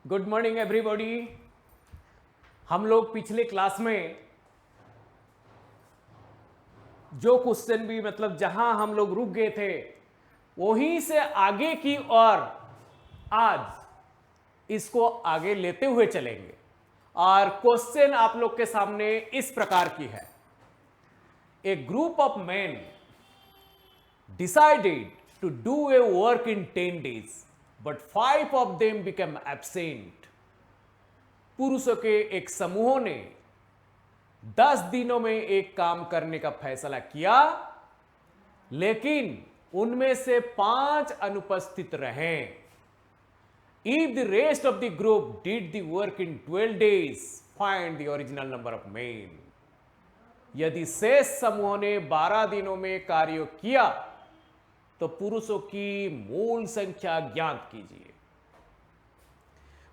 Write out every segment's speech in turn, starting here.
Good morning everybody. हम लोग पिछले क्लास में जो क्वेश्चन भी मतलब जहां हम लोग रुक गए थे वहीं से आगे की ओर आज इसको आगे लेते हुए चलेंगे। और क्वेश्चन आप लोग के सामने इस प्रकार की है। A group of man decided to do a work in 10 days, but 5 of them became absent. पुरुषों के एक समूह ने 10 दिनों में एक काम करने का फैसला किया, लेकिन उनमें से 5 अनुपस्थित रहे। If the rest of the group did the work in 12 days, find the original number of men. यदि शेष समूह ने 12 दिनों में कार्य किया तो पुरुषों की मूल संख्या ज्ञात कीजिए।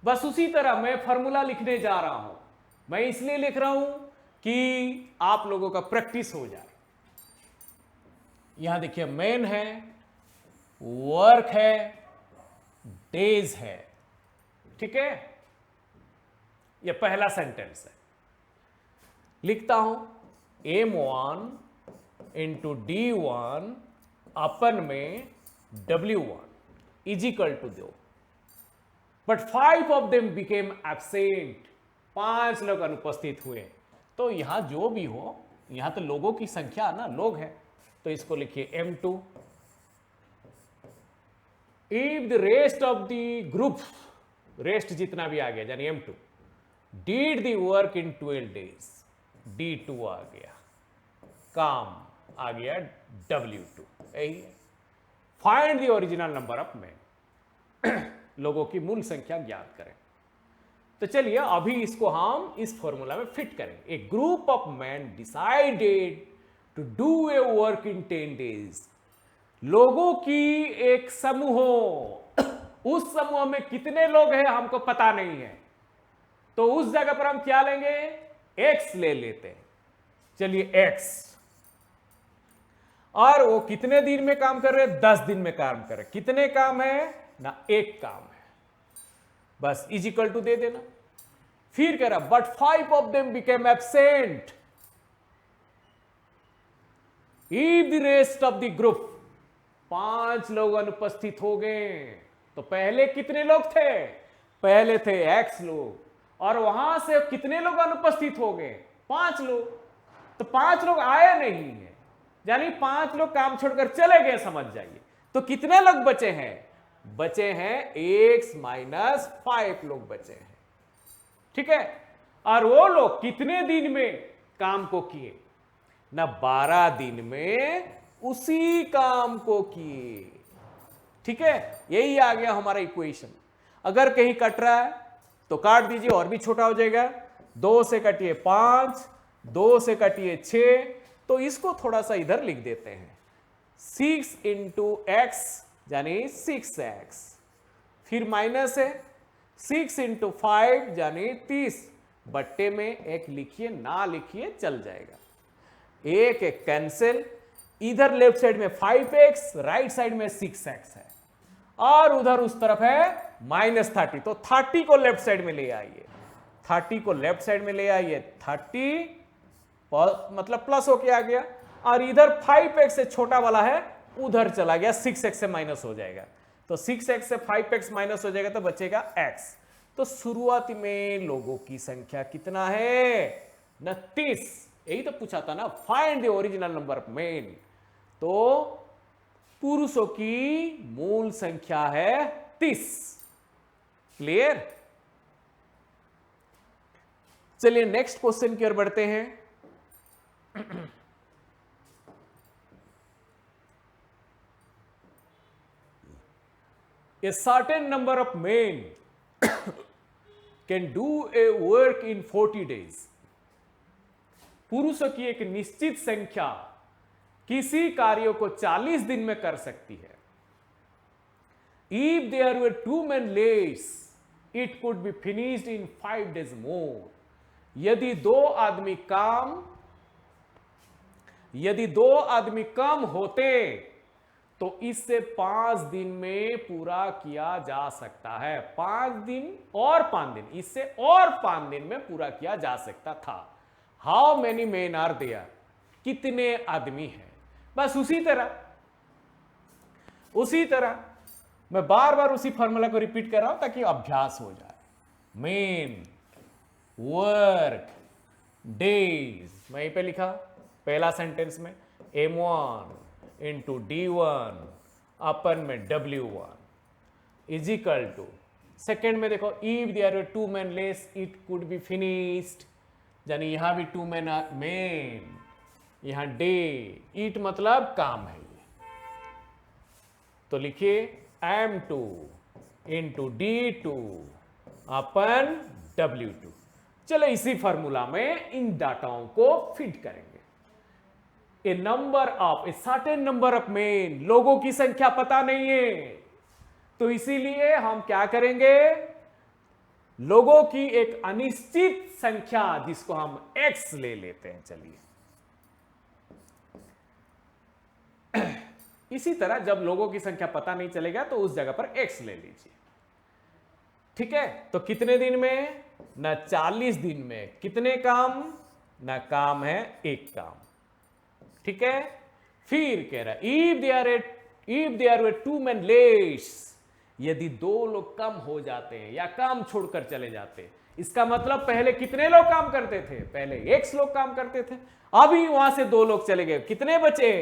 बस उसी तरह मैं फॉर्मूला लिखने जा रहा हूं। मैं इसलिए लिख रहा हूं कि आप लोगों का प्रैक्टिस हो जाए। यहां देखिए, मैन है, वर्क है, डेज है। ठीक है, यह पहला सेंटेंस है। लिखता हूं M1 इंटू D1 अपन में W1 is equal to 2, but 5 of them became absent. 5 लोग अनुपस्थित हुए। तो यहां जो भी हो, यहां तो लोगों की संख्या ना, लोग है, तो इसको लिखिए M2। If the rest of the group, rest जितना भी आ गया यानी M2, did the work in 12 days, D2 आ गया, काम आ गया W2। Find the original number of man. लोगों की मूल संख्या ज्ञात करें। तो चलिए अभी इसको हम इस फॉर्मूला में फिट करें। A group of man decided to do a work in 10 days। लोगों की एक समूह, उस समूह में कितने लोग हैं हमको पता नहीं है, तो उस जगह पर हम क्या लेंगे, X ले लेते हैं। चलिए X, और वो कितने दिन में काम कर रहे हैं, 10 दिन में काम कर रहे हैं। कितने काम है ना, एक काम है, बस इज इक्वल टू दे देना। फिर कह रहा but 5 of them became absent if the rest of the group. 5 लोग अनुपस्थित हो गए। तो पहले कितने लोग थे, पहले थे X लोग, और वहां से कितने लोग अनुपस्थित हो गए, 5 लोग। तो 5 लोग आए नहीं है, यानी 5 लोग काम छोड़कर चले गए, समझ जाइए। तो कितने लोग बचे हैं, बचे हैं X माइनस 5 लोग बचे हैं। ठीक है, और वो लोग कितने दिन में काम को किए ना, 12 दिन में उसी काम को किए। ठीक है, यही आ गया हमारा इक्वेशन। अगर कहीं कट रहा है तो काट दीजिए, और भी छोटा हो जाएगा। 2 से कटिए 5, 2 से कटिए 6, तो इसको थोड़ा सा इधर लिख देते हैं। 6 इंटू एक्स यानी 6x, फिर माइनस है 6 इंटू 5 यानी 30, बट्टे में एक लिखिए, ना लिखिए चल जाएगा। एक एक कैंसिल, इधर लेफ्ट साइड में 5x, राइट साइड में 6x है, और उधर उस तरफ है -30। तो 30 को लेफ्ट साइड में ले आइए, 30 को लेफ्ट साइड में ले आइए, 30 मतलब प्लस होके आ गया, और इधर 5x से छोटा वाला है उधर चला गया, 6x से माइनस हो जाएगा। तो 6x से 5x माइनस हो जाएगा तो बचेगा x। तो शुरुआत में लोगों की संख्या कितना है, 29। यही तो पूछा था ना, find the original number of main. तो पुरुषों की मूल संख्या है 30। क्लियर। चलिए नेक्स्ट क्वेश्चन की ओर बढ़ते हैं। A certain number of men can do a work in 40 days. पुरुषों की एक निश्चित संख्या किसी कार्य को 40 दिन में कर सकती है। If there were 2 men less, it could be finished in 5 days more. यदि दो आदमी कम होते तो इससे 5 दिन में पूरा किया जा सकता है। 5 दिन और 5 दिन, इससे और 5 दिन में पूरा किया जा सकता था। How many men are there, कितने आदमी हैं। बस उसी तरह मैं बार बार उसी फॉर्मूला को रिपीट कर रहा हूं ताकि अभ्यास हो जाए। मेन वर्क डेज, मैं यहीं पे लिखा पहला सेंटेंस में M1 इंटू D1 अपन में W1 is equal to, second में देखो if there are 2 men less it could be finished, यानी यहां भी 2 men मेन, यहां डे, इट मतलब काम है। तो लिखिए M2 इंटू D2 अपन W2। चलो इसी फॉर्मूला में इन डाटाओं को फिट करेंगे। A certain number of main, लोगों की संख्या पता नहीं है, तो इसीलिए हम क्या करेंगे, लोगों की एक अनिश्चित संख्या जिसको हम X ले लेते हैं। चलिए इसी तरह जब लोगों की संख्या पता नहीं चलेगा तो उस जगह पर X ले लीजिए। ठीक है, तो कितने दिन में, ना 40 दिन में कितने काम, ना काम है एक काम। ठीक है, फिर कह रहा if there were 2 men less, यदि 2 लोग कम हो जाते हैं या काम छोड़कर चले जाते हैं, इसका मतलब पहले कितने लोग काम करते थे, पहले X लोग काम करते थे, अभी वहां से 2 लोग चले गए, कितने बचे,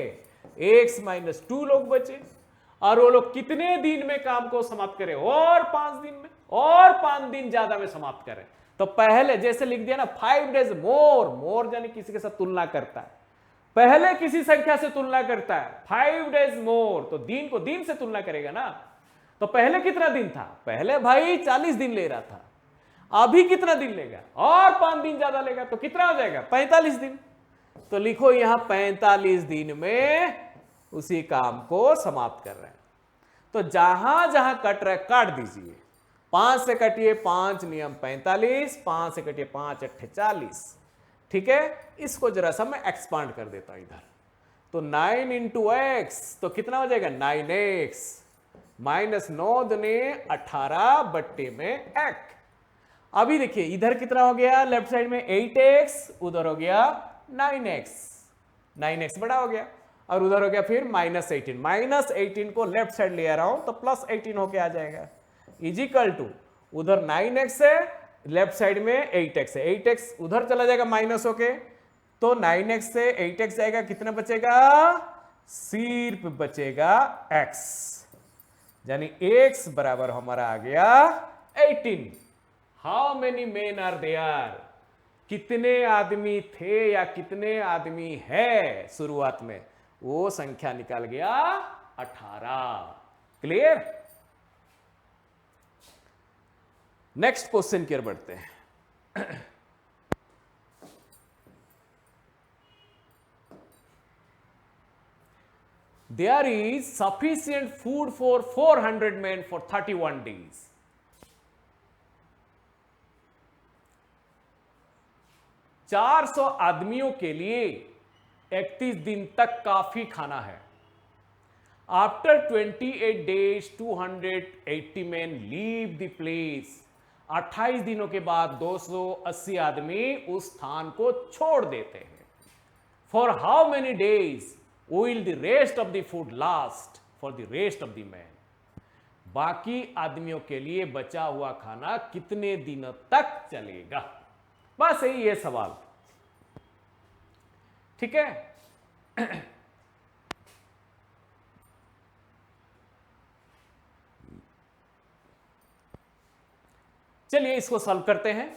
X माइनस 2 लोग बचे। और वो लोग कितने दिन में काम को समाप्त करें, और 5 दिन में, और 5 दिन ज्यादा में समाप्त करें। तो पहले जैसे लिख दिया ना 5 days मोर यानी किसी के साथ तुलना करता है, पहले किसी संख्या से तुलना करता है, 5 days मोर, तो दिन को दिन से तुलना करेगा ना। तो पहले कितना दिन था, पहले भाई 40 दिन ले रहा था, अभी कितना दिन लेगा, और 5 दिन ज्यादा लेगा, तो कितना हो जाएगा 45 दिन। तो लिखो यहां 45 दिन में उसी काम को समाप्त कर रहे हैं। तो जहां जहां कट रहा है काट दीजिए, 5 से कटिए 5 नियम 45, 5 से कटिए 5 8 40। ठीक है, इसको जरा सा मैं एक्सपांड कर देता हूं इधर। तो 9 इंटू एक्स, तो कितना हो जाएगा 9x माइनस 9 दुने 18 बट्टे में x। अभी देखिए इधर कितना हो गया, लेफ्ट साइड में 8x, उधर हो गया 9x बड़ा हो गया, और उधर हो गया फिर -18, -18 को लेफ्ट साइड ले आ रहा हूं तो +18 होके आ जाएगा, इज इक्वल टू उधर 9x है, लेफ्ट साइड में 8x है, 8x उधर चला जाएगा माइनस होके, तो 9x से 8x जाएगा, कितना बचेगा, सिर्फ बचेगा x, यानी x बराबर हमारा आ गया 18। How many men are there, कितने आदमी थे या कितने आदमी है शुरुआत में, वो संख्या निकल गया 18। क्लियर। नेक्स्ट क्वेश्चन की ओर बढ़ते हैं। There is sufficient food for 400 men for 31 days. 400 आदमियों के लिए 31 दिन तक काफी खाना है। After 28 days, 280 men leave the place. 28 दिनों के बाद 280 आदमी उस स्थान को छोड़ देते हैं। For how many days will the rest of the food last for the rest of the men? बाकी आदमियों के लिए बचा हुआ खाना कितने दिनों तक चलेगा, बस यही है सवाल। ठीक है, चलिए इसको सॉल्व करते हैं।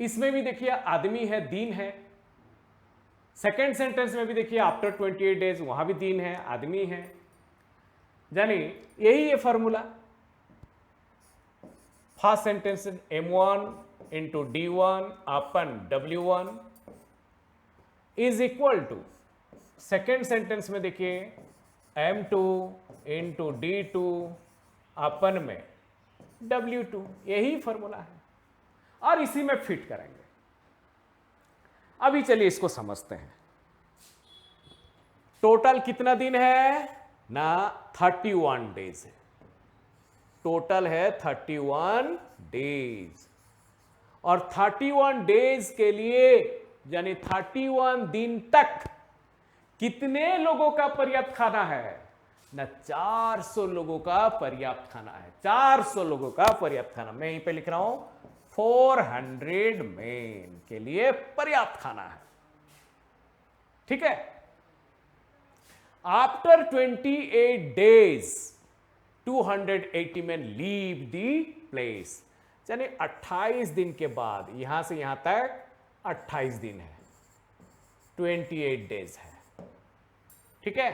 इसमें भी देखिए आदमी है, दिन है। सेकेंड सेंटेंस में भी देखिए आफ्टर 28 डेज, वहां भी दिन है, आदमी है, यानी यही है formula. First sentence M1 into D1 upon W1 is equal to, second sentence में देखिए M2 इंटू D2 अपन में W2, यही फॉर्मूला है और इसी में फिट करेंगे। अभी चलिए इसको समझते हैं। टोटल कितना दिन है ना, 31 डेज है। टोटल है 31 डेज। और 31 डेज के लिए यानी 31 दिन तक कितने लोगों का पर्याप्त खाना है ना, 400 लोगों का पर्याप्त खाना है। 400 लोगों का पर्याप्त खाना, मैं यहीं पे लिख रहा हूं 400 मेन के लिए पर्याप्त खाना है। ठीक है। After 28 days 280 men leave the place, यानी 28 दिन के बाद, यहां से यहां तक 28 दिन है, 28 डेज है। ठीक है।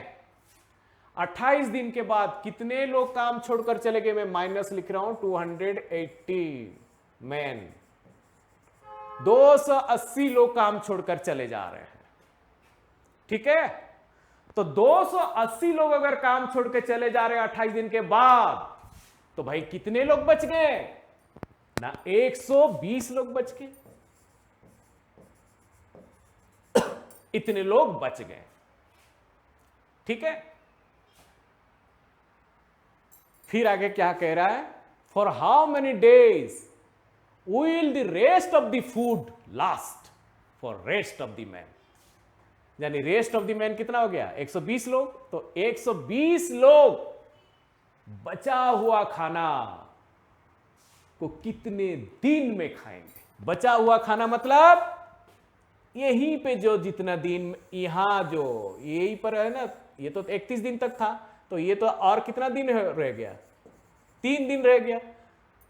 28 दिन के बाद कितने लोग काम छोड़कर चले गए, मैं माइनस लिख रहा हूं 280 मैन, 280 लोग काम छोड़कर चले जा रहे हैं। ठीक है। तो 280 लोग अगर काम छोड़ के चले जा रहे हैं 28 दिन के बाद, तो भाई कितने लोग बच गए ना, 120 लोग बच गए। इतने लोग बच गए। ठीक है। फिर आगे क्या कह रहा है, for how many days will the rest of the food last for rest of the man, यानी रेस्ट ऑफ द मैन कितना हो गया, 120 लोग। तो 120 लोग बचा हुआ खाना को कितने दिन में खाएंगे। बचा हुआ खाना मतलब यहीं पे जो जितना दिन, यहां जो यही पर है ना, ये तो 31 दिन तक था, तो ये तो और कितना दिन रह गया, 3 दिन रह गया।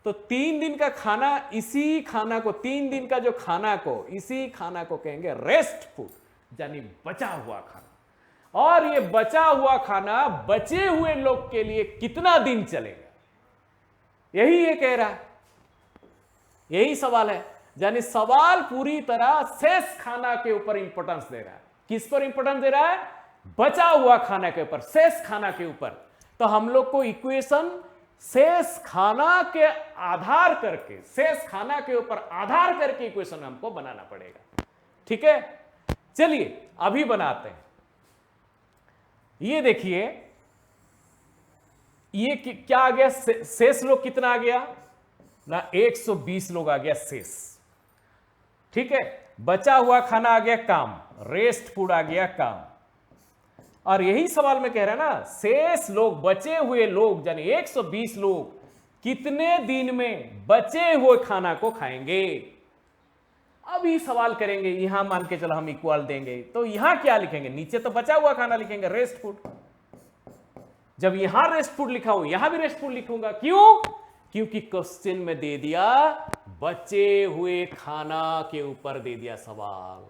तो 3 दिन का खाना, इसी खाना को, 3 दिन का जो खाना को, इसी खाना को कहेंगे रेस्ट फूड, यानी बचा हुआ खाना। और ये बचा हुआ खाना बचे हुए लोग के लिए कितना दिन चलेगा, यही ये कह रहा है, यही सवाल है। यानी सवाल पूरी तरह शेष खाना के ऊपर इंपॉर्टेंस दे रहा है। किस पर इंपॉर्टेंस दे रहा है, बचा हुआ खाना के ऊपर, शेष खाना के ऊपर। तो हम लोग को इक्वेशन शेष खाना के आधार करके, शेष खाना के ऊपर आधार करके इक्वेशन हमको बनाना पड़ेगा। ठीक है। चलिए अभी बनाते हैं। ये देखिए, ये क्या आ गया, शेष लोग कितना आ गया ना, 120 लोग आ गया शेष। ठीक है। बचा हुआ खाना आ गया काम, रेस्ट फूड आ गया काम। और यही सवाल में कह रहा है ना, शेष लोग, बचे हुए लोग, यानी 120 लोग कितने दिन में बचे हुए खाना को खाएंगे। अभी सवाल करेंगे, यहां मान के चलो हम इक्वल देंगे, तो यहां क्या लिखेंगे, नीचे तो बचा हुआ खाना लिखेंगे, रेस्ट फूड। जब यहां रेस्ट फूड लिखा हूं, यहां भी रेस्ट फूड लिखूंगा। क्यों, क्योंकि क्वेश्चन में दे दिया बचे हुए खाना के ऊपर दे दिया सवाल,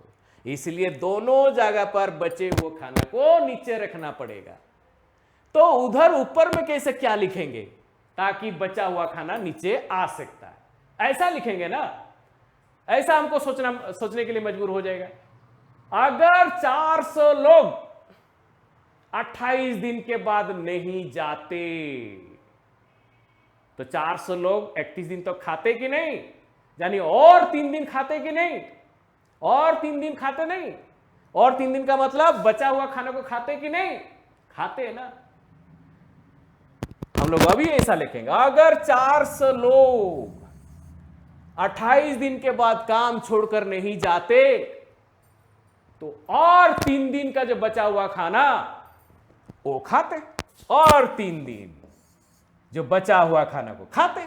इसलिए दोनों जगह पर बचे हुए खाना को नीचे रखना पड़ेगा। तो उधर ऊपर में कैसे क्या लिखेंगे ताकि बचा हुआ खाना नीचे आ सकता है, ऐसा लिखेंगे ना। ऐसा हमको सोचने के लिए मजबूर हो जाएगा। अगर 400 लोग 28 दिन के बाद नहीं जाते, तो 400 लोग 31 दिन तक खाते कि नहीं, यानी और 3 दिन खाते कि नहीं, और 3 दिन खाते नहीं, और 3 दिन का मतलब बचा हुआ खाने को खाते कि नहीं, खाते हैं ना। हम लोग अभी ऐसा लिखेंगे, अगर 400 लोग 28 दिन के बाद काम छोड़कर नहीं जाते, तो और 3 दिन का जो बचा हुआ खाना वो खाते, और 3 दिन जो बचा हुआ खाना को खाते।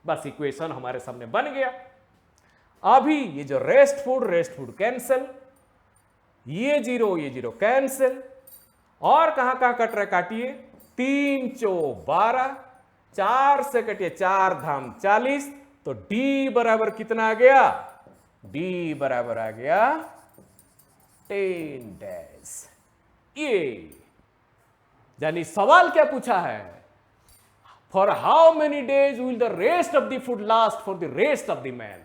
बस इक्वेशन हमारे सामने बन गया। अभी ये जो रेस्ट फूड कैंसिल, ये जीरो कैंसिल, और कहां कहां कट रहा है, काटिए। 3 चौक 12, 4 से कटिए 4 धाम 40, तो डी बराबर कितना आ गया, डी बराबर आ गया 10 डेज। ये यानी सवाल क्या पूछा है, for how many days will the rest of the food last for the rest of the man,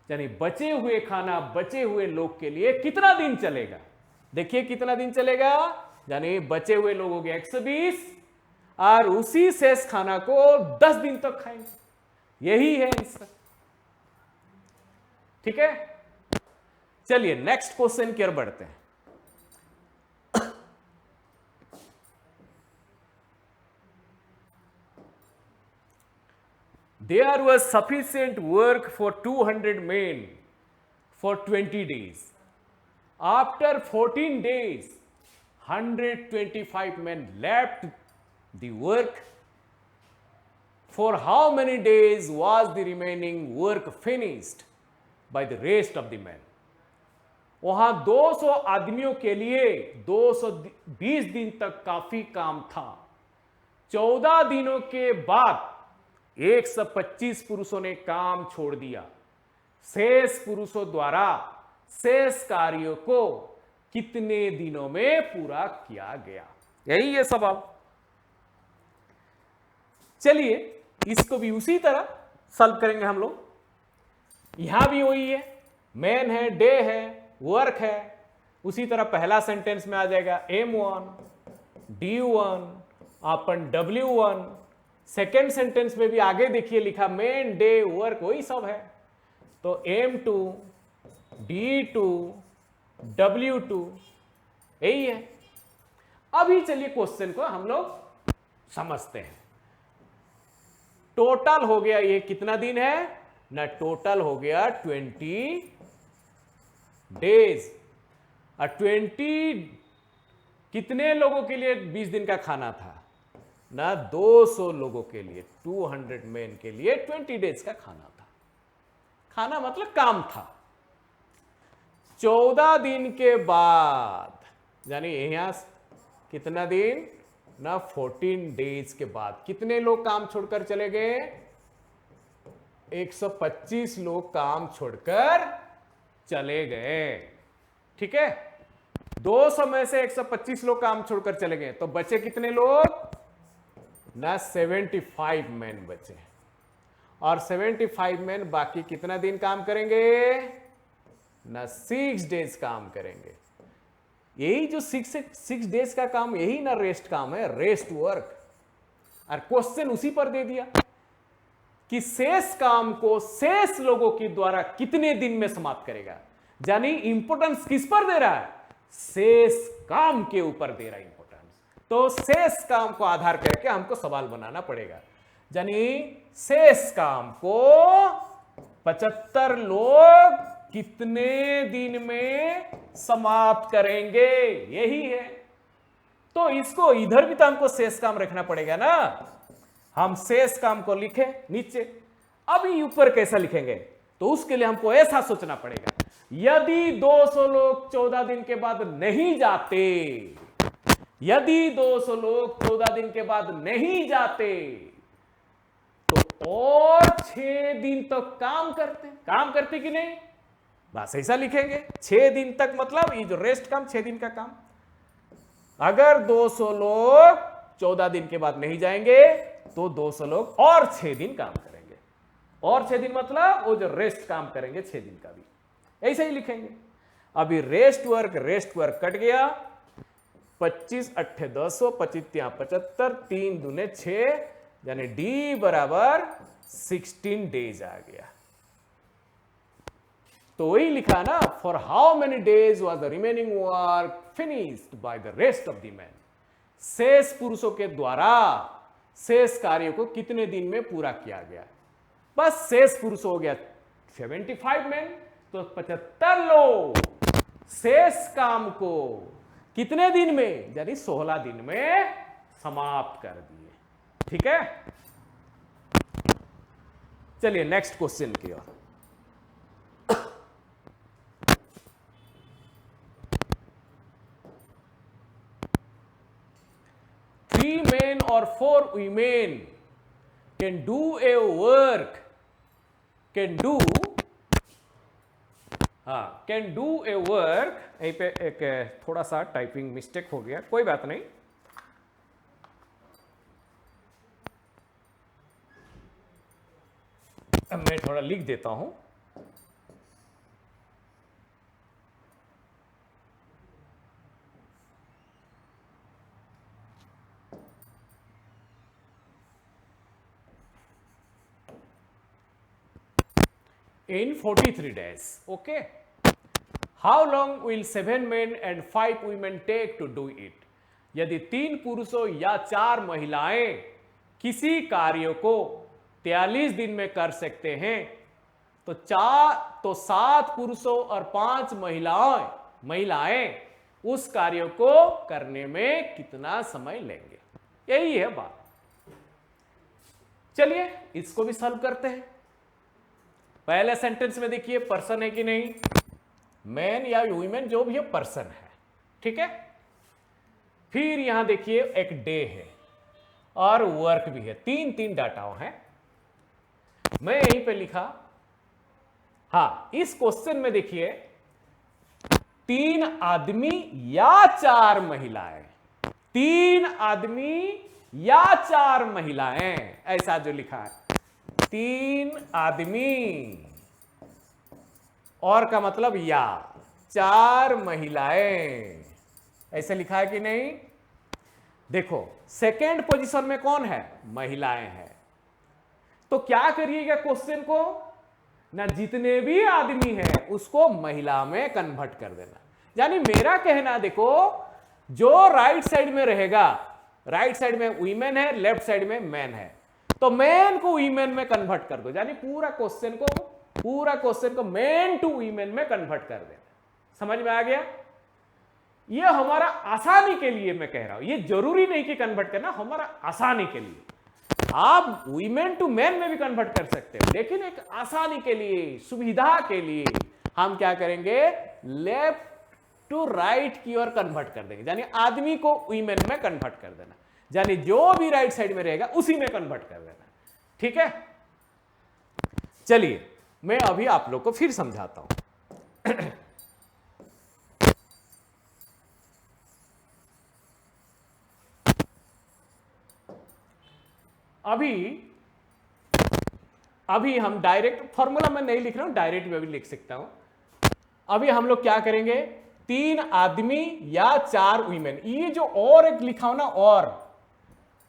यानी बचे हुए खाना बचे हुए लोग के लिए कितना दिन चलेगा। देखिए कितना दिन चलेगा, यानी बचे हुए लोग हो गए 120, और उसी शेष खाना को 10 दिन तक खाएंगे। यही है आंसर। ठीक है। चलिए नेक्स्ट क्वेश्चन की ओर बढ़ते हैं। there was sufficient work for 200 men for 20 days. After 14 days, 125 men left the work. For how many days was the remaining work finished by the rest of the men? वहां 200 आदमियों के लिए 220 दिन तक काफी काम था। 14 दिनों के बाद 125 पुरुषों ने काम छोड़ दिया। शेष पुरुषों द्वारा शेष कार्यों को कितने दिनों में पूरा किया गया? यही है सवाल। चलिए इसको भी उसी तरह सॉल्व करेंगे हम लोग। यहां भी वही है, मैन है, डे है, वर्क है। उसी तरह पहला सेंटेंस में आ जाएगा M1 D1 upon W1। Second sentence में भी आगे देखिए लिखा मैन, डे, वर्क, वही सब है। तो M2 D2 W2 यही है। अभी चलिए क्वेश्चन को हम लोग समझते हैं। टोटल हो गया, ये कितना दिन है ना, टोटल हो गया 20 डेज। और 20 कितने लोगों के लिए 20 दिन का खाना था ना, 200 लोगों के लिए, 200 मैन के लिए 20 डेज का खाना था। खाना मतलब काम था। 14 दिन के बाद यानी यहां कितना दिन ना, 14 डेज के बाद कितने लोग काम छोड़कर चले गए? 125 लोग काम छोड़कर चले गए। ठीक है, 200 में से 125 लोग काम छोड़कर चले गए, तो बचे कितने लोग ना, 75 मैन बचे। और 75 मैन बाकी कितना दिन काम करेंगे ना, 6 डेज काम करेंगे। यही जो 6 डेज का काम, यही ना रेस्ट काम है, रेस्ट वर्क। और क्वेश्चन उसी पर दे दिया कि शेष काम को शेष लोगों के द्वारा कितने दिन में समाप्त करेगा। यानी इंपोर्टेंस किस पर दे रहा है? शेष काम के ऊपर दे रहा है इंपोर्टेंस। तो शेष काम को आधार करके हमको सवाल बनाना पड़ेगा। यानी शेष काम को 75 लोग कितने दिन में समाप्त करेंगे, यही है। तो इसको इधर भी तो हमको शेष काम रखना पड़ेगा ना। हम शेष काम को लिखे नीचे, अभी ऊपर कैसा लिखेंगे? तो उसके लिए हमको ऐसा सोचना पड़ेगा, यदि 200 लोग 14 दिन के बाद नहीं जाते, यदि 200 लोग 14 दिन के बाद नहीं जाते, तो और 6 दिन तो काम करते कि नहीं? बस ऐसा लिखेंगे। 6 दिन तक मतलब ये जो रेस्ट काम, 6 दिन का काम। अगर 200 लोग 14 दिन के बाद नहीं जाएंगे तो 200 लोग और 6 दिन काम करेंगे। और 6 दिन मतलब वो जो रेस्ट काम करेंगे 6 दिन का भी, ऐसे ही लिखेंगे। अभी रेस्ट वर्क कट गया। 25 8 200, 25 75, 3 दूने 6, यानी डी बराबर 16 डेज आ गया। तो वही लिखा ना, for how many days was the remaining work finished by the rest of the man. शेष पुरुषों के द्वारा शेष कार्य को कितने दिन में पूरा किया गया? बस शेष पुरुष हो गया 75 मैन, तो 75 लोग शेष काम को कितने दिन में, यानी 16 दिन में समाप्त कर दिए। ठीक है, चलिए नेक्स्ट क्वेश्चन की ओर। 3 men or 4 women can do a work, can do a work। यहीं पे एक थोड़ा सा टाइपिंग मिस्टेक हो गया, कोई बात नहीं। मैं थोड़ा लिख देता हूं। In 43 days, okay? How long will 7 men and 5 women take to do it? यदि 3 पुरुषों या 4 महिलाएं किसी कार्य को 43 दिन में कर सकते हैं, तो 7 पुरुषों और 5 महिलाएं उस कार्य को करने में कितना समय लेंगे, यही है बात। चलिए इसको भी सॉल्व करते हैं। पहले सेंटेंस में देखिए पर्सन है कि नहीं, मैन या वुमेन जो भी है पर्सन है, ठीक है। फिर यहां देखिए एक डे है और वर्क भी है, तीन डाटाओं हैं। मैं यहीं पे लिखा, हाँ इस क्वेश्चन में देखिए 3 आदमी या 4 महिलाएं, 3 आदमी या 4 महिलाएं, ऐसा जो लिखा है 3 आदमी और का मतलब या 4 महिलाएं, ऐसे लिखा है कि नहीं। देखो सेकेंड पोजीशन में कौन है, महिलाएं हैं, तो क्या करिएगा क्वेश्चन को ना, जितने भी आदमी हैं उसको महिला में कन्वर्ट कर देना। यानी मेरा कहना देखो, जो राइट साइड में रहेगा, राइट साइड में वीमेन है, लेफ्ट साइड में मैन है, तो मैन को वीमेन में कन्वर्ट कर दो, यानी पूरा क्वेश्चन को मैन टू वीमेन में कन्वर्ट कर देना। समझ में आ गया। ये हमारा आसानी के लिए मैं कह रहा हूं, ये जरूरी नहीं कि कन्वर्ट करना, हमारा आसानी के लिए। आप वीमेन टू मैन में भी कन्वर्ट कर सकते हो, लेकिन एक आसानी के लिए, सुविधा के लिए हम क्या करेंगे, लेफ्ट टू राइट की ओर कन्वर्ट कर देंगे, यानी आदमी को वीमेन में कन्वर्ट कर देना, यानी जो भी राइट साइड में रहेगा उसी में कन्वर्ट कर देना, ठीक है। चलिए मैं अभी आप लोग को फिर समझाता हूं। अभी हम डायरेक्ट फॉर्मूला में नहीं लिख रहा हूं, डायरेक्ट में भी लिख सकता हूं। अभी हम लोग क्या करेंगे, 3 आदमी या 4 वीमेन, ये जो और एक लिखा हो ना,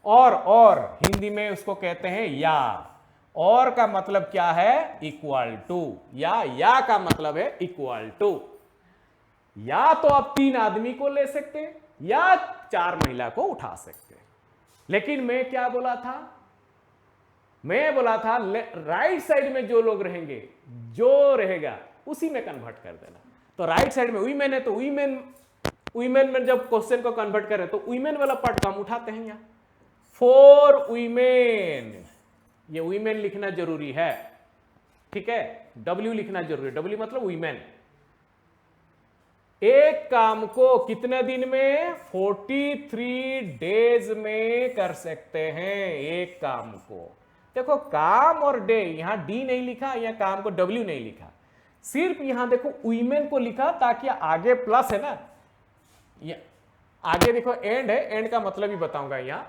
और हिंदी में उसको कहते हैं या। और का मतलब क्या है, इक्वल टू, या का मतलब है इक्वल टू। या तो आप 3 आदमी को ले सकते हैं या 4 महिला को उठा सकते हैं, लेकिन मैं क्या बोला था, मैं बोला था राइट साइड में जो लोग रहेंगे, जो रहेगा उसी में कन्वर्ट कर देना। तो राइट साइड में वीमेन है तो वीमेन में जब क्वेश्चन को कन्वर्ट करें तो वीमेन वाला पार्ट का हम उठाते हैं। यहाँ 4 वीमेन, ये वीमेन लिखना जरूरी है, ठीक है, डब्ल्यू लिखना जरूरी है, डब्ल्यू मतलब वीमेन। एक काम को कितने दिन में, 43 डेज में कर सकते हैं एक काम को। देखो काम और डे, यहां डी नहीं लिखा, यहां काम को डब्ल्यू नहीं लिखा, सिर्फ यहां देखो वीमेन को लिखा, ताकि आगे प्लस है ना, आगे देखो एंड है, एंड का मतलब ही बताऊंगा यहां,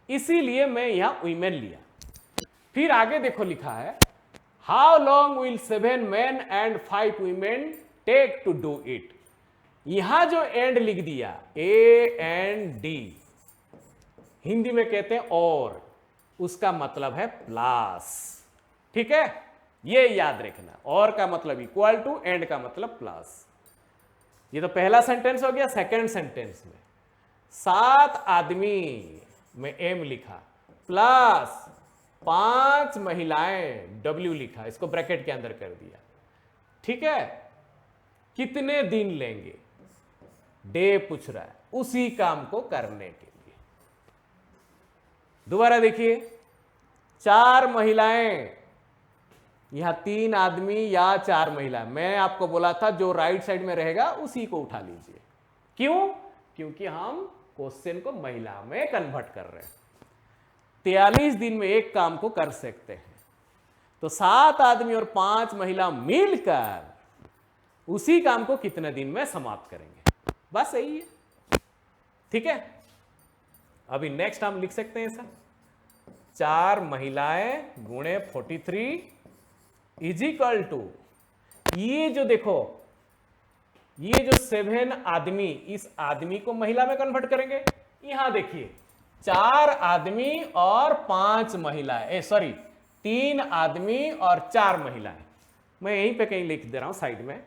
इसीलिए मैं यहां वीमेन लिया। फिर आगे देखो लिखा है, how long will 7 men and 5 women take to do it. यहां जो एंड लिख दिया, ए एंड डी, हिंदी में कहते हैं और, उसका मतलब है प्लस, ठीक है, ये याद रखना। और का मतलब इक्वल टू, एंड का मतलब प्लस। ये तो पहला सेंटेंस हो गया। सेकंड सेंटेंस में 7 आदमी में एम लिखा, प्लस 5 महिलाएं, डब्ल्यू लिखा, इसको ब्रैकेट के अंदर कर दिया, ठीक है। कितने दिन लेंगे, डे पूछ रहा है, उसी काम को करने के लिए। दोबारा देखिए, 4 महिलाएं, यहां 3 आदमी या 4 महिला, मैं आपको बोला था जो राइट साइड में रहेगा उसी को उठा लीजिए। क्यों, क्योंकि हम क्वेश्चन को महिला में कन्वर्ट कर रहे हैं। 43 दिन में एक काम को कर सकते हैं, तो 7 आदमी और 5 महिला मिलकर उसी काम को कितने दिन में समाप्त करेंगे, बस यही है, ठीक है। अभी नेक्स्ट हम लिख सकते हैं ऐसा, 4 महिलाएं गुणे 43 इज इक्वल टू, ये जो देखो, ये जो 7 आदमी, इस आदमी को महिला में कन्वर्ट करेंगे। यहां देखिए 4 आदमी और 5 महिलाएं, सॉरी 3 आदमी और 4 महिलाएं, मैं यहीं पे कहीं लिख दे रहा हूं साइड में,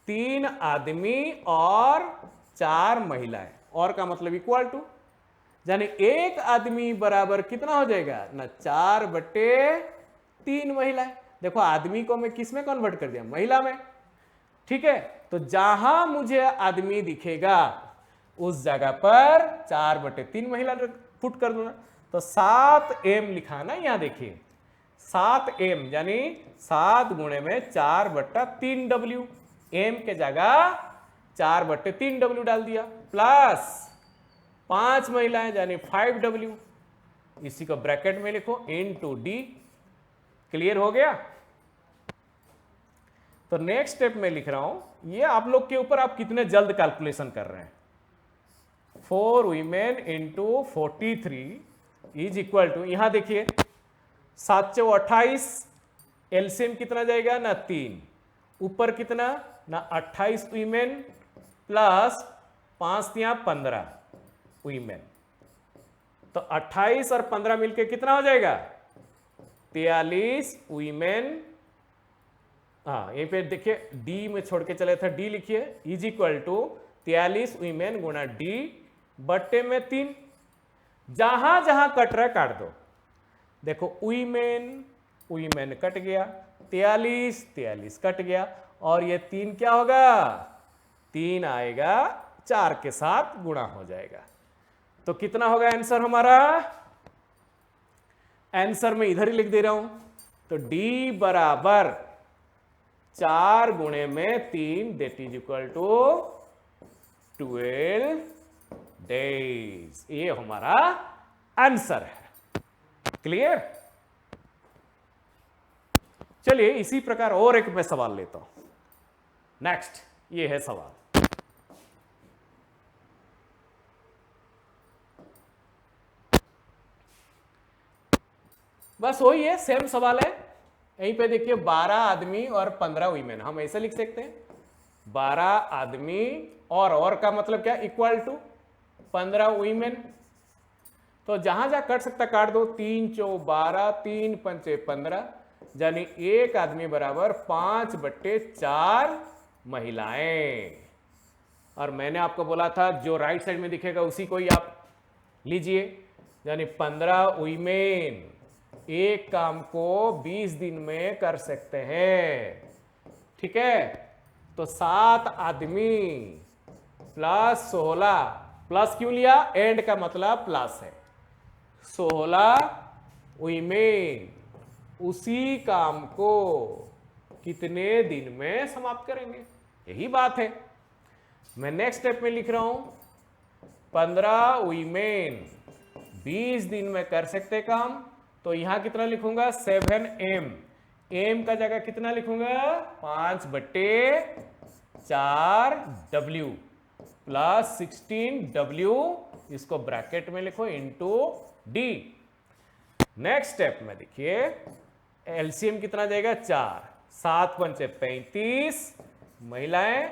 3 आदमी और 4 महिलाएं, और का मतलब इक्वल टू, यानी एक आदमी बराबर कितना हो जाएगा ना 4/3 महिलाएं। देखो आदमी को मैं किस में कन्वर्ट कर दिया, महिला में। ठीक है, तो जहां मुझे आदमी दिखेगा उस जगह पर 4/3 महिला पुट कर दूंगा। तो 7m लिखा ना, यहां देखिए 7m यानी 7 गुणे में 4/3W, m के जगह 4/3W डाल दिया, प्लस 5 महिलाएं यानी 5W, इसी को ब्रैकेट में लिखो इनटू d। क्लियर हो गया? तो नेक्स्ट स्टेप में लिख रहा हूं, ये आप लोग के ऊपर, आप कितने जल्द कैलकुलेशन कर रहे हैं। 4 women into 43 is equal to, यहां देखिए 7 × 28, एलसीएम कितना जाएगा ना 3, ऊपर कितना ना 28 वीमेन प्लस 5 या 15 वीमेन, तो 28 और 15 मिलके कितना हो जाएगा 43 वीमेन। हाँ यहीं पे देखिए डी में छोड़ के चले थे, डी लिखिए इज इक्वल टू 43 वीमेन गुणा डी बट्टे में 3। जहां जहां कट रहा है काट दो। देखो वीमेन कट गया, 43 कट गया, और ये 3 क्या होगा 3 आएगा 4 के साथ गुणा हो जाएगा। तो कितना होगा आंसर हमारा, आंसर में इधर ही लिख दे रहा हूं, तो डी बराबर 4 गुणे में 3 that is equal to 12 days. ये हमारा आंसर है। क्लियर? चलिए इसी प्रकार और एक मैं सवाल लेता हूं। नेक्स्ट ये है सवाल, बस वही है, सेम सवाल है। यहीं पे देखिए 12 आदमी और 15 वीमेन, हम ऐसे लिख सकते हैं 12 आदमी और का मतलब क्या इक्वल टू 15 वीमेन। तो जहां जहां कट सकता काट दो, 3 × 4 12, 3 × 5 15, यानी एक आदमी बराबर 5/4 महिलाएं। और मैंने आपको बोला था जो राइट साइड में दिखेगा उसी को ही आप लीजिए, यानी 15 वीमेन एक काम को 20 दिन में कर सकते हैं। ठीक है, तो 7 आदमी प्लस 16, प्लस क्यों लिया, एंड का मतलब प्लस है, 16 वीमेन उसी काम को कितने दिन में समाप्त करेंगे, यही बात है। मैं नेक्स्ट स्टेप में लिख रहा हूं 15 वीमेन 20 दिन में कर सकते काम, तो यहां कितना लिखूंगा 7m, m का जगह कितना लिखूंगा 5/4W प्लस 16W, इसको ब्रैकेट में लिखो इनटू d। नेक्स्ट स्टेप में देखिए एलसीएम कितना जाएगा 4, 7 × 5 35 महिलाएं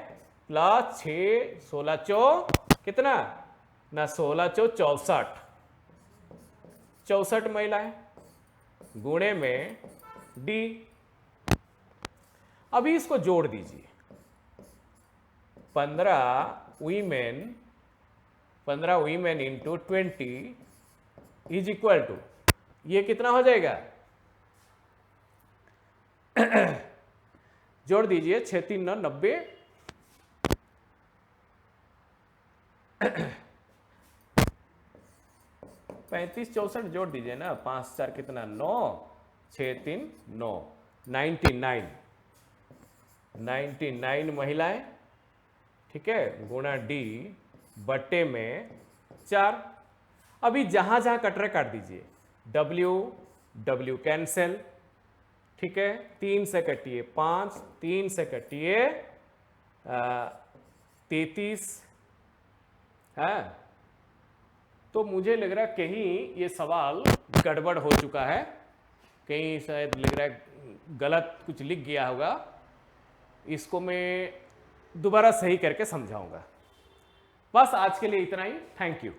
प्लस 6 16 चौ कितना ना 16 चौ 64 महिलाएं गुणे में d। अभी इसको जोड़ दीजिए 15 women into 20 is equal to, ये कितना हो जाएगा जोड़ दीजिए 6 3 9 90, 35 64 जोड़ दीजिए ना, 5 4 कितना 9, 6 3 9, 99 महिलाएं। ठीक है, गुणा डी बट्टे में 4। अभी जहां जहां कट रहा काट दीजिए, W कैंसिल। ठीक है, 3 से कटिए 5, 3 से कटिए 33 है। तो मुझे लग रहा है कहीं ये सवाल गड़बड़ हो चुका है, कहीं शायद लग रहा है गलत कुछ लिख गया होगा, इसको मैं दोबारा सही करके समझाऊंगा। बस आज के लिए इतना ही, थैंक यू।